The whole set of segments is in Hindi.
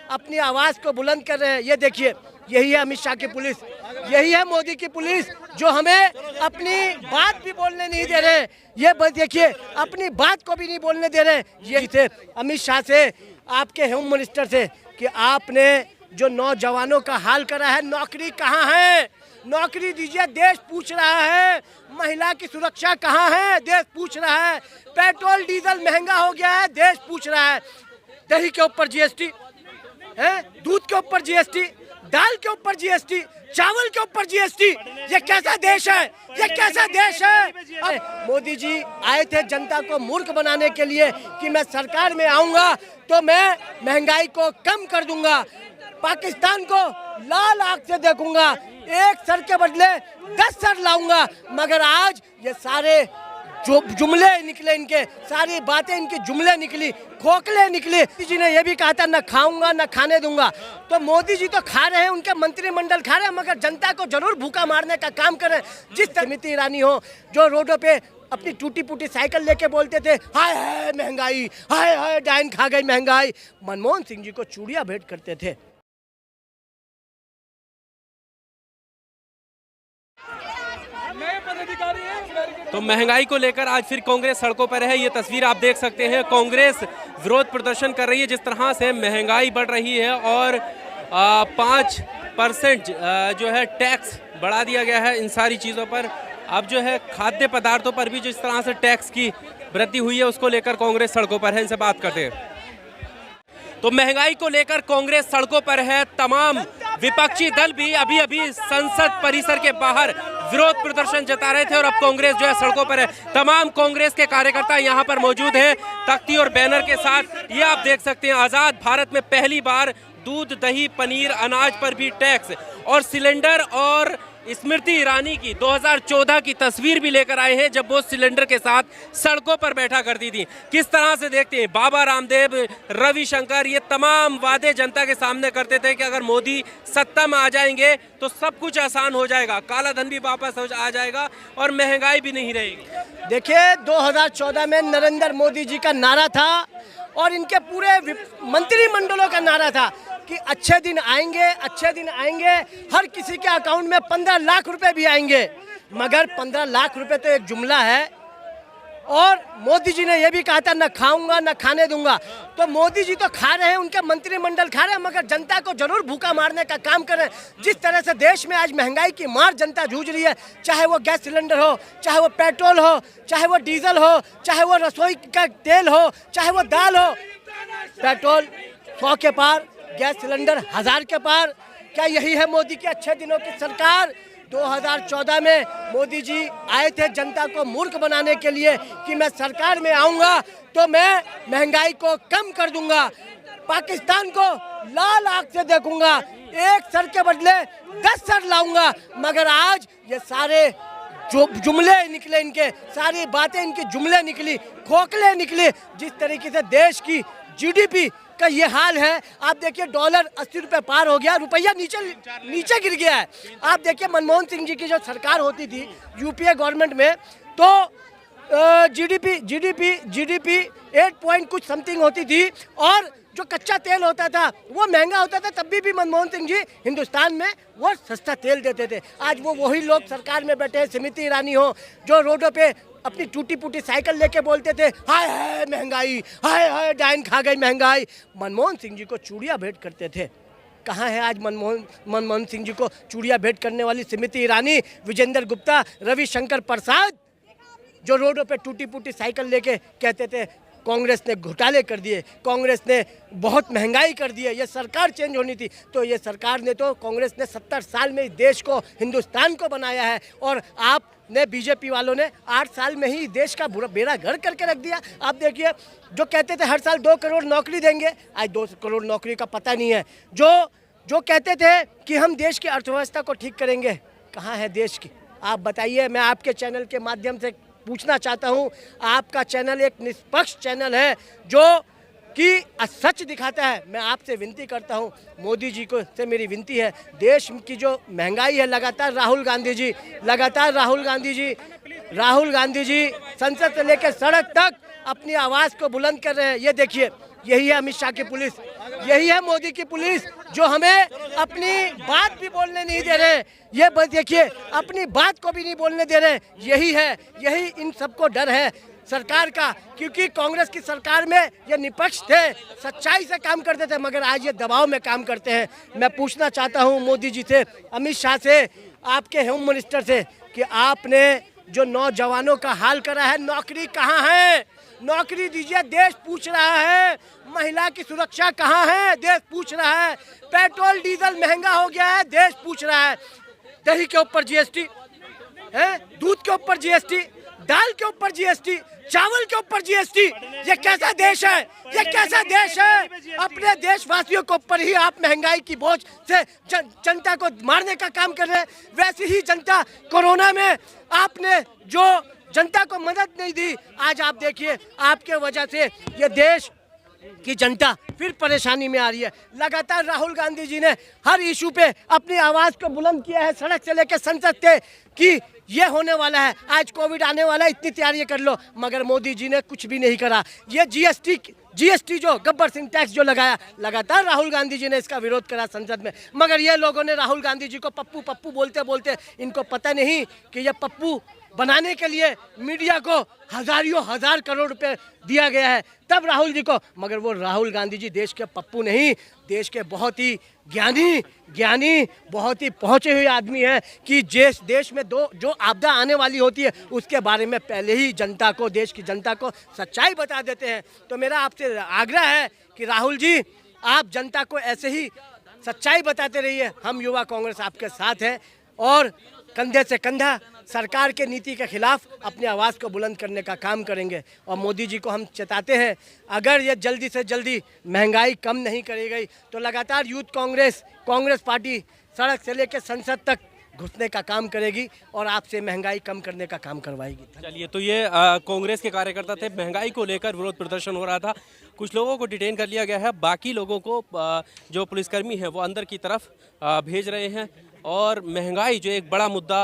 अपनी आवाज़ को बुलंद कर रहे हैं। ये देखिए, यही है अमित शाह की पुलिस, यही है मोदी की पुलिस जो हमें अपनी बात भी बोलने नहीं दे रहे। ये देखिए, अपनी बात को भी नहीं बोलने दे रहे। ये थे अमित शाह से, आपके होम मिनिस्टर से, कि आपने जो नौजवानों का हाल करा है, नौकरी कहाँ है, नौकरी दीजिए, देश पूछ रहा है। महिला की सुरक्षा कहाँ है, देश पूछ रहा है। पेट्रोल डीजल महंगा हो गया है, देश पूछ रहा है। दही के ऊपर जीएसटी है, दूध के ऊपर जीएसटी, दाल के ऊपर जीएसटी, चावल के ऊपर जीएसटी। ये कैसा देश है, ये कैसा देश है। मोदी जी आए थे जनता को मूर्ख बनाने के लिए कि मैं सरकार में आऊंगा तो मैं महंगाई को कम कर दूंगा, पाकिस्तान को लाल आंख से देखूंगा, एक सर के बदले 10 सर लाऊंगा। मगर आज ये सारे जो जुमले निकले, इनके सारी बातें इनकी जुमले निकली, खोखले निकले। मोदी जी ने यह भी कहा था न खाऊंगा न खाने दूंगा। तो मोदी जी तो खा रहे हैं, उनके मंत्रिमंडल खा रहे हैं, मगर जनता को जरूर भूखा मारने का काम कर रहे हैं। जिस स्मृति ईरानी हो जो रोडों पे अपनी टूटी फूटी साइकिल लेके बोलते थे हाय हाय महंगाई, हाय हाय डाइन खा गई महंगाई, मनमोहन सिंह जी को चूड़ियां भेंट करते थे। तो महंगाई को लेकर आज फिर कांग्रेस सड़कों पर है। ये तस्वीर आप देख सकते हैं, कांग्रेस विरोध प्रदर्शन कर रही है। जिस तरह से महंगाई बढ़ रही है और 5% जो है टैक्स बढ़ा दिया गया है इन सारी चीज़ों पर। अब जो है खाद्य पदार्थों पर भी जिस तरह से टैक्स की वृद्धि हुई है, उसको लेकर कांग्रेस सड़कों पर है। इनसे बात करते हैं। तो महंगाई को लेकर कांग्रेस सड़कों पर है। तमाम विपक्षी दल भी अभी अभी संसद परिसर के बाहर विरोध प्रदर्शन जता रहे थे और अब कांग्रेस जो है सड़कों पर है। तमाम कांग्रेस के कार्यकर्ता यहाँ पर मौजूद हैं तख्ती और बैनर के साथ। ये आप देख सकते हैं, आज़ाद भारत में पहली बार दूध, दही, पनीर, अनाज पर भी टैक्स और सिलेंडर। और स्मृति ईरानी की 2014 की तस्वीर भी लेकर आए हैं जब वो सिलेंडर के साथ सड़कों पर बैठा करती थी। किस तरह से देखते हैं, बाबा रामदेव, रविशंकर, ये तमाम वादे जनता के सामने करते थे कि अगर मोदी सत्ता में आ जाएंगे तो सब कुछ आसान हो जाएगा, काला धन भी वापस आ जाएगा और महंगाई भी नहीं रहेगी। देखिए, 2014 में नरेंद्र मोदी जी का नारा था और इनके पूरे मंत्रिमंडलों का नारा था कि अच्छे दिन आएंगे, अच्छे दिन आएंगे, हर किसी के अकाउंट में 15 लाख रुपए भी आएंगे। मगर 15 लाख रुपए तो एक जुमला है। और मोदी जी ने यह भी कहा था न खाऊंगा न खाने दूंगा। तो मोदी जी तो खा रहे हैं, उनके मंत्रिमंडल खा रहे हैं, मगर जनता को जरूर भूखा मारने का काम कर रहे हैं। जिस तरह से देश में आज महंगाई की मार जनता जूझ रही है, चाहे वो गैस सिलेंडर हो, चाहे वो पेट्रोल हो, चाहे वो डीजल हो, चाहे वो रसोई का तेल हो, चाहे वो दाल हो। पेट्रोल 100 के पार, गैस सिलेंडर 1000 के पार। क्या यही है मोदी के अच्छे दिनों की सरकार? 2014 में मोदी जी आए थे जनता को मूर्ख बनाने के लिए कि मैं सरकार में आऊंगा तो मैं महंगाई को कम कर दूंगा, पाकिस्तान को लाल आंख से देखूंगा, एक सर के बदले 10 सर लाऊंगा। मगर आज ये सारे जो जुमले निकले, इनके सारी बातें इनकी जुमले निकली, खोखले निकले। जिस तरीके से देश की जीडीपी का ये हाल है, आप देखिए डॉलर 80 रुपये पार हो गया, रुपया नीचे गिर गया है। आप देखिए मनमोहन सिंह जी की जो सरकार होती थी यूपीए गवर्नमेंट में, तो जीडीपी 8 पॉइंट कुछ समथिंग होती थी और जो कच्चा तेल होता था वो महंगा होता था, तब भी मनमोहन सिंह जी हिंदुस्तान में वो सस्ता तेल देते थे। आज वो वही लोग सरकार में बैठे हैं, स्मृति ईरानी हो जो रोडों पे अपनी टूटी फूटी साइकिल लेके बोलते थे हाय हाय महंगाई, हाय हाय डाइन खा गई महंगाई, मनमोहन सिंह जी को चूड़ियां भेंट करते थे। कहाँ है आज मनमोहन सिंह जी को चूड़ियां भेंट करने वाली स्मृति ईरानी, विजेंद्र गुप्ता, रविशंकर प्रसाद, जो रोडों पे टूटी फूटी साइकिल लेके कहते थे कांग्रेस ने घोटाले कर दिए, कांग्रेस ने बहुत महंगाई कर दी है, ये सरकार चेंज होनी थी। तो ये सरकार ने तो, कांग्रेस ने 70 साल में देश को, हिंदुस्तान को बनाया है और आपने बीजेपी वालों ने 8 साल में ही देश का बेड़ा गर्क करके रख दिया। आप देखिए, जो कहते थे हर साल 2 करोड़ नौकरी देंगे, आज 2 करोड़ नौकरी का पता नहीं है। जो कहते थे कि हम देश की अर्थव्यवस्था को ठीक करेंगे, कहाँ है देश की? आप बताइए। मैं आपके चैनल के माध्यम से पूछना चाहता हूं, आपका चैनल एक निष्पक्ष चैनल है जो कि सच दिखाता है। मैं आपसे विनती करता हूं, मोदी जी को से मेरी विनती है, देश की जो महंगाई है, लगातार राहुल गांधी जी संसद से लेकर सड़क तक अपनी आवाज़ को बुलंद कर रहे हैं। ये देखिए, यही है अमित शाह की पुलिस, यही है मोदी की पुलिस जो हमें अपनी बात भी बोलने नहीं दे रहे। ये बस देखिए, अपनी बात को भी नहीं बोलने दे रहे। यही इन सबको डर है सरकार का, क्योंकि कांग्रेस की सरकार में ये निपक्ष थे, सच्चाई से काम करते थे, मगर आज ये दबाव में काम करते हैं। मैं पूछना चाहता हूँ मोदी जी से, अमित शाह से, आपके होम मिनिस्टर से, कि आपने जो नौजवानों का हाल करा है, नौकरी कहाँ है? नौकरी दीजिए, देश पूछ रहा है। महिला की सुरक्षा कहाँ है? देश पूछ रहा है। पेट्रोल डीजल महंगा हो गया है, देश पूछ रहा है। दही के ऊपर जीएसटी है, दूध के ऊपर जीएसटी, दाल के ऊपर जीएसटी, चावल के ऊपर जीएसटी। ये कैसा देश है? ये कैसा देश है? अपने देशवासियों के ऊपर ही आप महंगाई की बोझ से जनता को मारने का काम कर रहे हैं। वैसे ही जनता कोरोना में आपने जो जनता को मदद नहीं दी, आज आप देखिए, आपके वजह से ये देश की जनता फिर परेशानी में आ रही है। लगातार राहुल गांधी जी ने हर इशू पे अपनी आवाज़ को बुलंद किया है, सड़क से लेकर संसद तक, कि ये होने वाला है, आज कोविड आने वाला है, इतनी तैयारी कर लो, मगर मोदी जी ने कुछ भी नहीं करा। ये जीएसटी जो गब्बर सिंह टैक्स जो लगाया, लगातार राहुल गांधी जी ने इसका विरोध करा संसद में, मगर ये लोगों ने राहुल गांधी जी को पप्पू पप्पू बोलते बोलते, इनको पता नहीं कि ये पप्पू बनाने के लिए मीडिया को हजार करोड़ रुपए दिया गया है, तब राहुल जी को। मगर वो राहुल गांधी जी देश के पप्पू नहीं, देश के बहुत ही ज्ञानी बहुत ही पहुंचे हुए आदमी हैं, कि देश में जो आपदा आने वाली होती है उसके बारे में पहले ही जनता को, देश की जनता को सच्चाई बता देते हैं। तो मेरा आपसे आग्रह है कि राहुल जी, आप जनता को ऐसे ही सच्चाई बताते रहिए। हम युवा कांग्रेस आपके साथ हैं और कंधे से कंधा सरकार के नीति के खिलाफ अपनी आवाज़ को बुलंद करने का काम करेंगे। और मोदी जी को हम चेताते हैं, अगर ये जल्दी से जल्दी महंगाई कम नहीं करी गई तो लगातार यूथ कांग्रेस पार्टी सड़क से लेकर संसद तक घुसने का काम करेगी और आपसे महंगाई कम करने का काम करवाएगी। चलिए, तो ये कांग्रेस के कार्यकर्ता थे, महंगाई को लेकर विरोध प्रदर्शन हो रहा था, कुछ लोगों को डिटेन कर लिया गया है, बाकी लोगों को जो पुलिसकर्मी है वो अंदर की तरफ भेज रहे हैं। और महंगाई जो एक बड़ा मुद्दा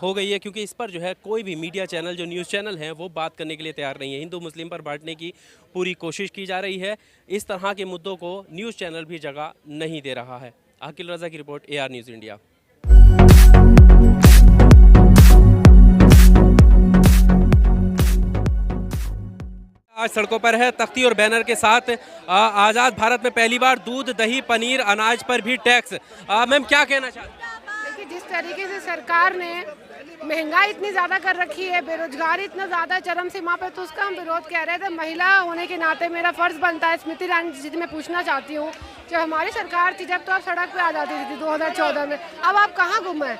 हो गई है, क्योंकि इस पर जो है कोई भी मीडिया चैनल, जो न्यूज़ चैनल हैं, वो बात करने के लिए तैयार नहीं है। हिंदू मुस्लिम पर बांटने की पूरी कोशिश की जा रही है। इस तरह के मुद्दों को न्यूज़ चैनल भी जगह नहीं दे रहा है। आकिल रजा की रिपोर्ट, AR न्यूज़ इंडिया। आज सड़कों पर है तख्ती और बैनर के साथ, आज़ाद भारत में पहली बार दूध, दही, पनीर, अनाज पर भी टैक्स। मैम, क्या कहना चाहते हैं? देखिए, जिस तरीके से सरकार ने महंगाई इतनी ज़्यादा कर रखी है, बेरोजगारी इतना ज़्यादा चरम सीमा पे, तो उसका हम विरोध कह रहे थे। महिला होने के नाते मेरा फ़र्ज़ बनता है, स्मृति ईरानी जी से मैं पूछना चाहती हूँ, जब हमारी सरकार थी, जब तो आप सड़क पे आ जाती थी 2014 में, अब आप कहाँ गुम हैं?